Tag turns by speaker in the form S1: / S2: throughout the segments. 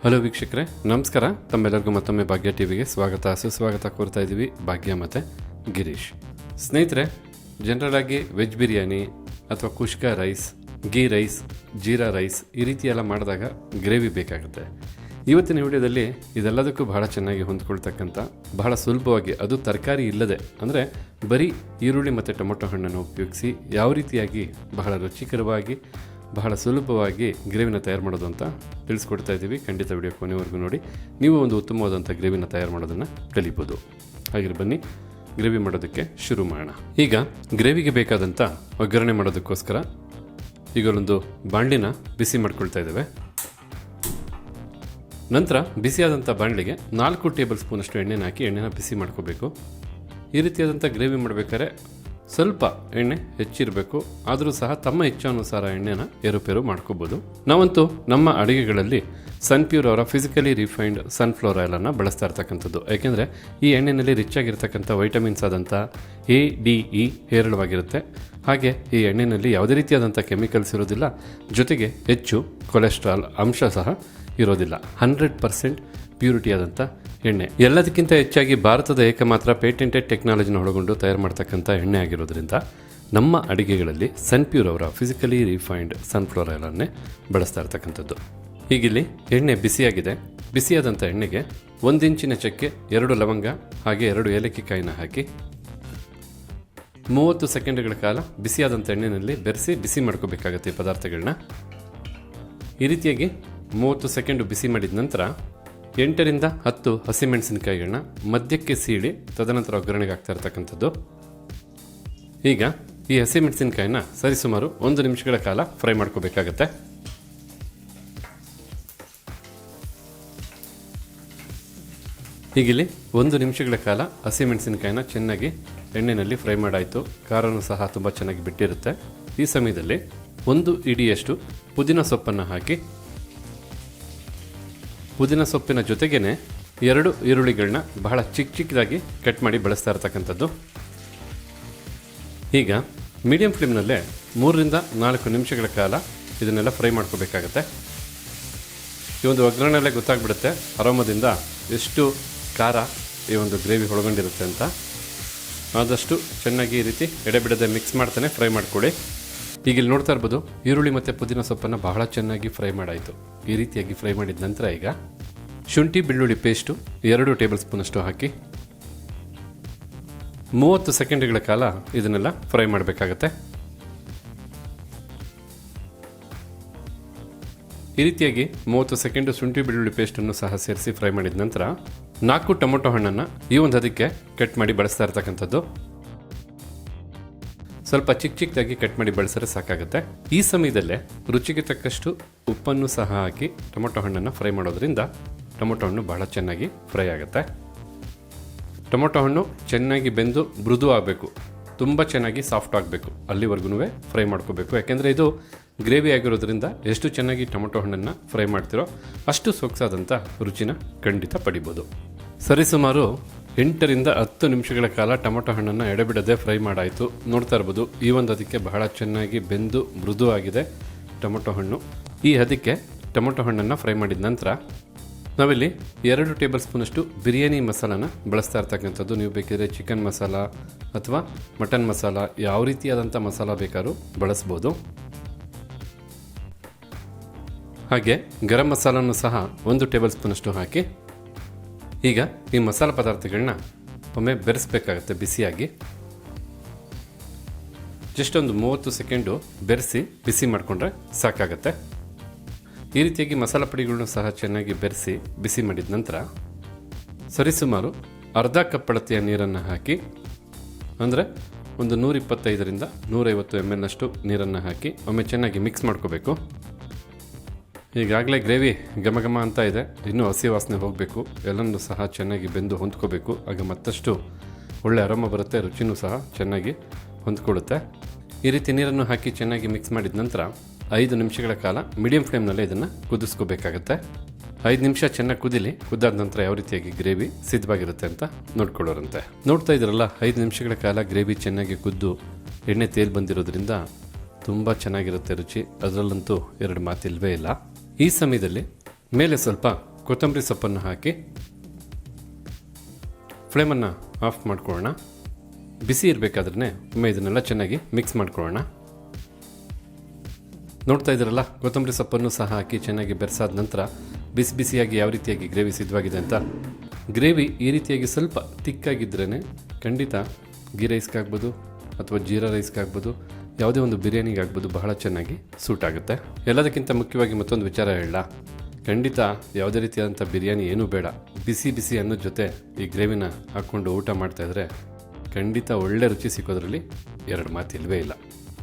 S1: Hello ವೀಕ್ಷಕರೇ, ನಮಸ್ಕಾರ. ತಮ್ಮೆಲ್ಲರಿಗೂ ಮತ್ತೊಮ್ಮೆ ಭಾಗ್ಯ ಟಿವಿಗೆ ಸ್ವಾಗತ ಸುಸ್ವಾಗತ ಕೋರ್ತಾ ಇದ್ದೀವಿ. ಭಾಗ್ಯ ಮತ್ತು ಗಿರೀಶ್. ಸ್ನೇಹಿತರೆ, ಜನರಲ್ ಆಗಿ ವೆಜ್ ಬಿರಿಯಾನಿ ಅಥವಾ kushka rice, ghee rice, jeera rice ಈ ರೀತಿ ಎಲ್ಲ ಮಾಡಿದಾಗ ಗ್ರೇವಿ ಬೇಕಾಗುತ್ತೆ. ಇವತ್ತಿನ ವಿಡಿಯೋದಲ್ಲಿ ಇದೆಲ್ಲದಕ್ಕೂ ಬಹಳ ಚೆನ್ನಾಗಿ ಹೊಂದ್ಕೊಳ್ತಕ್ಕಂಥ, ಬಹಳ ಸುಲಭವಾಗಿ, ಅದು ತರಕಾರಿ ಇಲ್ಲದೆ ಅಂದರೆ ಬರೀ ಈರುಳ್ಳಿ ಮತ್ತು ಟೊಮೊಟೊ ಹಣ್ಣನ್ನು ಉಪಯೋಗಿಸಿ ಯಾವ ರೀತಿಯಾಗಿ ಬಹಳ ರುಚಿಕರವಾಗಿ ಬಹಳ ಸುಲಭವಾಗಿ ಗ್ರೇವಿನ ತಯಾರು ಮಾಡೋದು ಅಂತ ತಿಳಿಸ್ಕೊಡ್ತಾ ಇದ್ದೀವಿ. ಖಂಡಿತ ವಿಡಿಯೋ ಕೊನೆವರೆಗೂ ನೋಡಿ, ನೀವು ಒಂದು ಉತ್ತಮವಾದಂಥ ಗ್ರೇವಿನ ತಯಾರು ಮಾಡೋದನ್ನು ಕಲಿಬೋದು. ಹಾಗೆ ಬನ್ನಿ ಗ್ರೇವಿ ಮಾಡೋದಕ್ಕೆ ಶುರು ಮಾಡೋಣ. ಈಗ ಗ್ರೇವಿಗೆ ಬೇಕಾದಂಥ ಒಗ್ಗರಣೆ ಮಾಡೋದಕ್ಕೋಸ್ಕರ ಈಗ ಒಂದು ಬಾಣಲಿನ ಬಿಸಿ ಮಾಡ್ಕೊಳ್ತಾ ಇದ್ದೇವೆ. ನಂತರ ಬಿಸಿಯಾದಂಥ ಬಾಣಲಿಗೆ 4 ಟೇಬಲ್ ಸ್ಪೂನಷ್ಟು ಎಣ್ಣೆನ ಹಾಕಿ ಎಣ್ಣೆನ ಬಿಸಿ ಮಾಡ್ಕೋಬೇಕು. ಈ ರೀತಿಯಾದಂಥ ಗ್ರೇವಿ ಮಾಡಬೇಕಾದ್ರೆ ಸ್ವಲ್ಪ ಎಣ್ಣೆ ಹೆಚ್ಚಿರಬೇಕು. ಆದರೂ ಸಹ ತಮ್ಮ ಇಚ್ಛಾನುಸಾರ ಎಣ್ಣೆನ ಏರುಪೇರು ಮಾಡ್ಕೋಬೋದು. ನಾವಂತೂ ನಮ್ಮ ಅಡುಗೆಗಳಲ್ಲಿ ಸನ್ಪ್ಯೂರ್ ಅವರ ಫಿಸಿಕಲಿ ರಿಫೈನ್ಡ್ ಸನ್ಫ್ಲವರ್ ಆಯಿಲನ್ನು ಬಳಸ್ತಾ ಇರ್ತಕ್ಕಂಥದ್ದು. ಯಾಕೆಂದರೆ ಈ ಎಣ್ಣೆಯಲ್ಲಿ ರಿಚ್ ಆಗಿರ್ತಕ್ಕಂಥ ವೈಟಮಿನ್ಸ್ ಆದಂಥ ADE ಹೇರಳವಾಗಿರುತ್ತೆ. ಹಾಗೆ ಈ ಎಣ್ಣೆಯಲ್ಲಿ ಯಾವುದೇ ರೀತಿಯಾದಂಥ ಕೆಮಿಕಲ್ಸ್ ಇರೋದಿಲ್ಲ, ಜೊತೆಗೆ ಹೆಚ್ಚು ಕೊಲೆಸ್ಟ್ರಾಲ್ ಅಂಶ ಸಹ ಇರೋದಿಲ್ಲ. 100% ಪ್ಯೂರಿಟಿ ಆದಂಥ ಎಣ್ಣೆ. ಎಲ್ಲದಕ್ಕಿಂತ ಹೆಚ್ಚಾಗಿ ಭಾರತದ ಏಕಮಾತ್ರ ಪೇಟೆಂಟೆಡ್ ಟೆಕ್ನಾಲಜಿನ ಒಳಗೊಂಡು ತಯಾರು ಮಾಡ್ತಕ್ಕಂಥ ಎಣ್ಣೆ ಆಗಿರೋದ್ರಿಂದ ನಮ್ಮ ಅಡುಗೆಗಳಲ್ಲಿ ಸನ್ಪ್ಯೂರ್ ಅವರ ಫಿಸಿಕಲಿ ರಿಫೈನ್ಡ್ ಸನ್ಫ್ಲವರ್ ಆಯಿಲನ್ನೇ ಬಳಸ್ತಾ ಇರ್ತಕ್ಕಂಥದ್ದು. ಹೀಗಿಲ್ಲಿ ಎಣ್ಣೆ ಬಿಸಿಯಾಗಿದೆ. ಬಿಸಿಯಾದಂಥ ಎಣ್ಣೆಗೆ 1 ಇಂಚಿನ ಚಕ್ಕೆ, 2 ಲವಂಗ ಹಾಗೆ 2 ಏಲಕ್ಕಿ ಕಾಯಿನ ಹಾಕಿ 30 ಸೆಕೆಂಡ್ಗಳ ಕಾಲ ಬಿಸಿಯಾದಂಥ ಎಣ್ಣೆಯಲ್ಲಿ ಬೆರೆಸಿ ಬಿಸಿ ಮಾಡ್ಕೋಬೇಕಾಗತ್ತೆ ಈ ಪದಾರ್ಥಗಳನ್ನ. ಈ ರೀತಿಯಾಗಿ 30 ಸೆಕೆಂಡು ಬಿಸಿ ಮಾಡಿದ ನಂತರ 8 ರಿಂದ 10 ಹಸಿಮೆಣಸಿನಕಾಯಿಗಳನ್ನ ಮಧ್ಯಕ್ಕೆ ಸೀಳಿ ತದನಂತರ ಒಗ್ಗರಣೆಗೆ ಹಾಕ್ತಾ ಇರ್ತಕ್ಕಂಥದ್ದು. ಈಗ ಈ ಹಸಿಮೆಣಸಿನಕಾಯಿನ ಸರಿಸುಮಾರು 1 ನಿಮಿಷಗಳ ಕಾಲ ಫ್ರೈ ಮಾಡ್ಕೋಬೇಕಾಗತ್ತೆ. ಹೀಗಿಲ್ಲಿ 1 ನಿಮಿಷಗಳ ಕಾಲ ಹಸಿಮೆಣಸಿನಕಾಯಿನ ಚೆನ್ನಾಗಿ ಎಣ್ಣೆಯಲ್ಲಿ ಫ್ರೈ ಮಾಡಾಯಿತು. ಖಾರನೂ ಸಹ ತುಂಬ ಚೆನ್ನಾಗಿ ಬಿಟ್ಟಿರುತ್ತೆ. ಈ ಸಮಯದಲ್ಲಿ 1 ಇಡಿಯಷ್ಟು ಪುದೀನ ಸೊಪ್ಪನ್ನು ಹಾಕಿ ಪುದೀನ ಸೊಪ್ಪಿನ ಜೊತೆಗೇ 2 ಈರುಳ್ಳಿಗಳನ್ನ ಬಹಳ ಚಿಕ್ಕದಾಗಿ ಕಟ್ ಮಾಡಿ ಬಳಸ್ತಾ ಇರ್ತಕ್ಕಂಥದ್ದು. ಈಗ ಮೀಡಿಯಂ ಫ್ಲೇಮ್ನಲ್ಲೇ 3 ರಿಂದ 4 ನಿಮಿಷಗಳ ಕಾಲ ಇದನ್ನೆಲ್ಲ ಫ್ರೈ ಮಾಡ್ಕೋಬೇಕಾಗತ್ತೆ. ಈ ಒಂದು ಒಗ್ಗರಣೆಯಲ್ಲೇ ಗೊತ್ತಾಗ್ಬಿಡುತ್ತೆ ಅರೋಮದಿಂದ ಎಷ್ಟು ಖಾರ ಈ ಒಂದು ಗ್ರೇವಿ ಒಳಗೊಂಡಿರುತ್ತೆ ಅಂತ. ಆದಷ್ಟು ಚೆನ್ನಾಗಿ ಈ ರೀತಿ ಎಡೆಬಿಡದೆ ಮಿಕ್ಸ್ ಮಾಡ್ತಾನೆ ಫ್ರೈ ಮಾಡ್ಕೊಳ್ಳಿ. ಈಗ ಇಲ್ಲಿ ನೋಡ್ತಾ ಇರ್ಬೋದು, ಈರುಳ್ಳಿ ಮತ್ತು ಪುದೀನ ಸೊಪ್ಪನ್ನು ಬಹಳ ಚೆನ್ನಾಗಿ ಫ್ರೈ ಮಾಡಾಯಿತು. ಈ ರೀತಿಯಾಗಿ ಫ್ರೈ ಮಾಡಿದ ನಂತರ ಈಗ ಶುಂಠಿ ಬೆಳ್ಳುಳ್ಳಿ ಪೇಸ್ಟು 2 ಟೇಬಲ್ ಸ್ಪೂನಷ್ಟು ಹಾಕಿ 30 ಸೆಕೆಂಡ್ಗಳ ಕಾಲ ಇದನ್ನೆಲ್ಲ ಫ್ರೈ ಮಾಡಬೇಕಾಗತ್ತೆ. ಈ ರೀತಿಯಾಗಿ 30 ಸೆಕೆಂಡು ಶುಂಠಿ ಬೆಳ್ಳುಳ್ಳಿ ಪೇಸ್ಟನ್ನು ಸಹ ಸೇರಿಸಿ ಫ್ರೈ ಮಾಡಿದ ನಂತರ 4 ಟೊಮೊಟೊ ಹಣ್ಣನ್ನು ಈ ಒಂದು ಹದಕ್ಕೆ ಕಟ್ ಮಾಡಿ ಬಳಸ್ತಾ ಇರ್ತಕ್ಕಂಥದ್ದು. ಸ್ವಲ್ಪ ಚಿಕ್ಕದಾಗಿ ಕಟ್ ಮಾಡಿ ಬಳಸಿದ್ರೆ ಸಾಕಾಗುತ್ತೆ. ಈ ಸಮಯದಲ್ಲೇ ರುಚಿಗೆ ತಕ್ಕಷ್ಟು ಉಪ್ಪನ್ನು ಸಹ ಹಾಕಿ ಟೊಮೊಟೊ ಹಣ್ಣನ್ನು ಫ್ರೈ ಮಾಡೋದ್ರಿಂದ ಟೊಮೊಟೊ ಹಣ್ಣು ಬಹಳ ಚೆನ್ನಾಗಿ ಫ್ರೈ ಆಗುತ್ತೆ. ಟೊಮೊಟೊ ಹಣ್ಣು ಚೆನ್ನಾಗಿ ಬೆಂದು ಮೃದು ಆಗಬೇಕು, ತುಂಬ ಚೆನ್ನಾಗಿ ಸಾಫ್ಟ್ ಆಗಬೇಕು, ಅಲ್ಲಿವರೆಗೂ ಫ್ರೈ ಮಾಡ್ಕೋಬೇಕು. ಯಾಕೆಂದರೆ ಇದು ಗ್ರೇವಿ ಆಗಿರೋದ್ರಿಂದ ಎಷ್ಟು ಚೆನ್ನಾಗಿ ಟೊಮೊಟೊ ಹಣ್ಣನ್ನು ಫ್ರೈ ಮಾಡ್ತಿರೋ ಅಷ್ಟು ಸೊಗಸಾದಂಥ ರುಚಿನ ಖಂಡಿತ ಪಡಿಬೋದು. ಸರಿಸುಮಾರು 8 ರಿಂದ 10 ನಿಮಿಷಗಳ ಕಾಲ ಟೊಮೊಟೊ ಹಣ್ಣನ್ನು ಎಡೆಬಿಡದೆ ಫ್ರೈ ಮಾಡಾಯಿತು. ನೋಡ್ತಾ ಇರ್ಬೋದು, ಈ ಒಂದು ಅದಕ್ಕೆ ಬಹಳ ಚೆನ್ನಾಗಿ ಬೆಂದು ಮೃದು ಆಗಿದೆ ಟೊಮೊಟೊ ಹಣ್ಣು. ಈ ಹದಕ್ಕೆ ಟೊಮೊಟೊ ಹಣ್ಣನ್ನು ಫ್ರೈ ಮಾಡಿದ ನಂತರ ನಾವಿಲ್ಲಿ 2 ಟೇಬಲ್ ಸ್ಪೂನಷ್ಟು ಬಿರಿಯಾನಿ ಮಸಾಲಾನ ಬಳಸ್ತಾ ಇರ್ತಕ್ಕಂಥದ್ದು. ನೀವು ಬೇಕಿದ್ರೆ ಚಿಕನ್ ಮಸಾಲ ಅಥವಾ ಮಟನ್ ಮಸಾಲ, ಯಾವ ರೀತಿಯಾದಂಥ ಮಸಾಲ ಬೇಕಾದ್ರೂ ಬಳಸ್ಬೋದು. ಹಾಗೆ ಗರಂ ಮಸಾಲನ್ನು ಸಹ 1 ಟೇಬಲ್ ಸ್ಪೂನಷ್ಟು ಹಾಕಿ ಈಗ ಈ ಮಸಾಲ ಪದಾರ್ಥಗಳನ್ನ ಒಮ್ಮೆ ಬೆರೆಸಬೇಕಾಗತ್ತೆ ಬಿಸಿಯಾಗಿ. ಜಸ್ಟ್ ಒಂದು 30 ಸೆಕೆಂಡು ಬೆರೆಸಿ ಬಿಸಿ ಮಾಡಿಕೊಂಡ್ರೆ ಸಾಕಾಗತ್ತೆ. ಈ ರೀತಿಯಾಗಿ ಮಸಾಲ ಪುಡಿಗಳನ್ನು ಸಹ ಚೆನ್ನಾಗಿ ಬೆರೆಸಿ ಬಿಸಿ ಮಾಡಿದ ನಂತರ ಸರಿಸುಮಾರು ಅರ್ಧ ಕಪ್ ಅಳತೆಯ ನೀರನ್ನು ಹಾಕಿ, ಅಂದರೆ ಒಂದು 125 ರಿಂದ 150 ml ನಷ್ಟು ನೀರನ್ನು ಹಾಕಿ ಒಮ್ಮೆ ಚೆನ್ನಾಗಿ ಮಿಕ್ಸ್ ಮಾಡ್ಕೋಬೇಕು. ಈಗಾಗಲೇ ಗ್ರೇವಿ ಘಮ ಅಂತ ಇದೆ, ಇನ್ನೂ ಹಸಿ ವಾಸನೆ ಹೋಗಬೇಕು. ಎಲ್ಲನೂ ಸಹ ಚೆನ್ನಾಗಿ ಬೆಂದು ಹೊಂದ್ಕೋಬೇಕು. ಆಗ ಮತ್ತಷ್ಟು ಒಳ್ಳೆ ಅರೋಮ ಬರುತ್ತೆ, ರುಚಿನೂ ಸಹ ಚೆನ್ನಾಗಿ ಹೊಂದ್ಕೊಳ್ಳುತ್ತೆ. ಈ ರೀತಿ ನೀರನ್ನು ಹಾಕಿ ಚೆನ್ನಾಗಿ ಮಿಕ್ಸ್ ಮಾಡಿದ ನಂತರ 5 ನಿಮಿಷಗಳ ಕಾಲ ಮೀಡಿಯಂ ಫ್ಲೇಮ್ನಲ್ಲೇ ಇದನ್ನು ಕುದಿಸ್ಕೋಬೇಕಾಗತ್ತೆ. 5 ನಿಮಿಷ ಚೆನ್ನಾಗಿ ಕುದಿಲಿ. ಕುದ್ದಾದ ನಂತರ ಯಾವ ರೀತಿಯಾಗಿ ಗ್ರೇವಿ ಸಿದ್ಧವಾಗಿರುತ್ತೆ ಅಂತ ನೋಡ್ಕೊಳ್ಳೋರಂತೆ. ನೋಡ್ತಾ ಇದ್ರಲ್ಲ, 5 ನಿಮಿಷಗಳ ಕಾಲ ಗ್ರೇವಿ ಚೆನ್ನಾಗಿ ಕುದ್ದು ಎಣ್ಣೆ ತೇಲ್ ಬಂದಿರೋದ್ರಿಂದ ತುಂಬ ಚೆನ್ನಾಗಿರುತ್ತೆ ರುಚಿ. ಅದರಲ್ಲಂತೂ 2 ಮಾತಿಲ್ವೇ ಇಲ್ಲ. ಈ ಸಮಯದಲ್ಲಿ ಮೇಲೆ ಸ್ವಲ್ಪ ಕೊತ್ತಂಬರಿ ಸೊಪ್ಪನ್ನು ಹಾಕಿ ಫ್ಲೇಮನ್ನು ಆಫ್ ಮಾಡ್ಕೊಳ್ಳೋಣ. ಬಿಸಿ ಇರಬೇಕಾದ್ರೆ ಒಮ್ಮೆ ಇದನ್ನೆಲ್ಲ ಚೆನ್ನಾಗಿ ಮಿಕ್ಸ್ ಮಾಡ್ಕೊಳ್ಳೋಣ. ನೋಡ್ತಾ ಇದ್ದೀರಲ್ಲ, ಕೊತ್ತಂಬರಿ ಸೊಪ್ಪನ್ನು ಸಹ ಹಾಕಿ ಚೆನ್ನಾಗಿ ಬೆರೆಸಾದ ನಂತರ ಬಿಸಿ ಬಿಸಿಯಾಗಿ ಯಾವ ರೀತಿಯಾಗಿ ಗ್ರೇವಿ ಸಿದ್ಧವಾಗಿದೆ ಅಂತ. ಗ್ರೇವಿ ಈ ರೀತಿಯಾಗಿ ಸ್ವಲ್ಪ ತಿಕ್ಕಾಗಿದ್ರೇ ಖಂಡಿತ ಗೀ ರೈಸ್ಗಾಗ್ಬೋದು ಅಥವಾ ಜೀರಾ ರೈಸ್ಗಾಗ್ಬೋದು, ಯಾವುದೇ ಒಂದು ಬಿರಿಯಾನಿಗೆ ಆಗ್ಬೋದು, ಬಹಳ ಚೆನ್ನಾಗಿ ಸೂಟ್ ಆಗುತ್ತೆ. ಎಲ್ಲದಕ್ಕಿಂತ ಮುಖ್ಯವಾಗಿ ಮತ್ತೊಂದು ವಿಚಾರ ಹೇಳಲ್ಲ, ಖಂಡಿತ ಯಾವುದೇ ರೀತಿಯಾದಂಥ ಬಿರಿಯಾನಿ ಏನೂ ಬೇಡ, ಬಿಸಿ ಬಿಸಿ ಅನ್ನೋದ ಜೊತೆ ಈ ಗ್ರೇವಿನ ಹಾಕ್ಕೊಂಡು ಊಟ ಮಾಡ್ತಾಯಿದ್ರೆ ಖಂಡಿತ ಒಳ್ಳೆ ರುಚಿ ಸಿಗೋದ್ರಲ್ಲಿ ಎರಡು ಮಾತು ಇಲ್ಲವೇ ಇಲ್ಲ.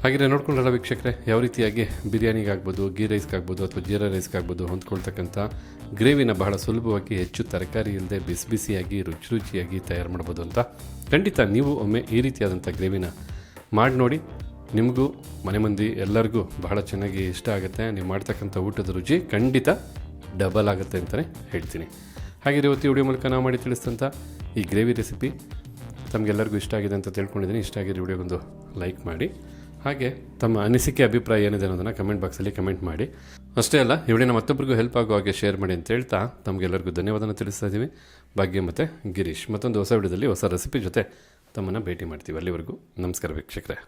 S1: ಹಾಗೆ ನೋಡ್ಕೊಂಡ್ರಲ್ಲ ವೀಕ್ಷಕರೇ, ಯಾವ ರೀತಿಯಾಗಿ ಬಿರಿಯಾನಿಗಾಗ್ಬೋದು, ಗೀ ರೈಸ್ಗಾಗ್ಬೋದು ಅಥವಾ ಜೀರಾ ರೈಸ್ಗಾಗ್ಬೋದು ಹೊಂದ್ಕೊಳ್ತಕ್ಕಂಥ ಗ್ರೇವಿನ ಬಹಳ ಸುಲಭವಾಗಿ ಹೆಚ್ಚು ತರಕಾರಿ ಇಲ್ಲದೆ ಬಿಸಿ ಬಿಸಿಯಾಗಿ ರುಚಿ ರುಚಿಯಾಗಿ ತಯಾರು ಮಾಡ್ಬೋದು ಅಂತ. ಖಂಡಿತ ನೀವು ಒಮ್ಮೆ ಈ ರೀತಿಯಾದಂಥ ಗ್ರೇವಿನ ಮಾಡಿ ನೋಡಿ, ನಿಮಗೂ ಮನೆ ಮಂದಿ ಎಲ್ಲರಿಗೂ ಬಹಳ ಚೆನ್ನಾಗಿ ಇಷ್ಟ ಆಗುತ್ತೆ. ನೀವು ಮಾಡ್ತಕ್ಕಂಥ ಊಟದ ರುಚಿ ಖಂಡಿತ ಡಬಲ್ ಆಗುತ್ತೆ ಅಂತಲೇ ಹೇಳ್ತೀನಿ. ಹಾಗೆ ಇವತ್ತು ವಿಡಿಯೋ ಮೂಲಕ ನಾವು ಮಾಡಿ ತಿಳಿಸಿದಂಥ ಈ ಗ್ರೇವಿ ರೆಸಿಪಿ ತಮಗೆಲ್ಲರಿಗೂ ಇಷ್ಟ ಆಗಿದೆ ಅಂತ ತಿಳ್ಕೊಂಡಿದ್ದೀನಿ. ಇಷ್ಟ ಆಗಿರೋ ವಿಡಿಯೋಗೊಂದು ಲೈಕ್ ಮಾಡಿ, ಹಾಗೆ ತಮ್ಮ ಅನಿಸಿಕೆ ಅಭಿಪ್ರಾಯ ಏನಿದೆ ಅನ್ನೋದನ್ನು ಕಮೆಂಟ್ ಬಾಕ್ಸಲ್ಲಿ ಕಮೆಂಟ್ ಮಾಡಿ. ಅಷ್ಟೇ ಅಲ್ಲ, ಈ ವಿಡಿಯೋನ ಮತ್ತೊಬ್ಬರಿಗೂ ಹೆಲ್ಪ್ ಆಗೋ ಹಾಗೆ ಶೇರ್ ಮಾಡಿ ಅಂತ ಹೇಳ್ತಾ ತಮಗೆಲ್ಲರಿಗೂ ಧನ್ಯವಾದನ ತಿಳಿಸ್ತಾ ಇದ್ದೀವಿ. ಭಾಗ್ಯ ಮತ್ತು ಗಿರೀಶ್ ಮತ್ತೊಂದು ಹೊಸ ವಿಡಿಯೋದಲ್ಲಿ ಹೊಸ ರೆಸಿಪಿ ಜೊತೆ ತಮ್ಮನ್ನು ಭೇಟಿ ಮಾಡ್ತೀವಿ. ಅಲ್ಲಿವರೆಗೂ ನಮಸ್ಕಾರ ವೀಕ್ಷಕರೇ.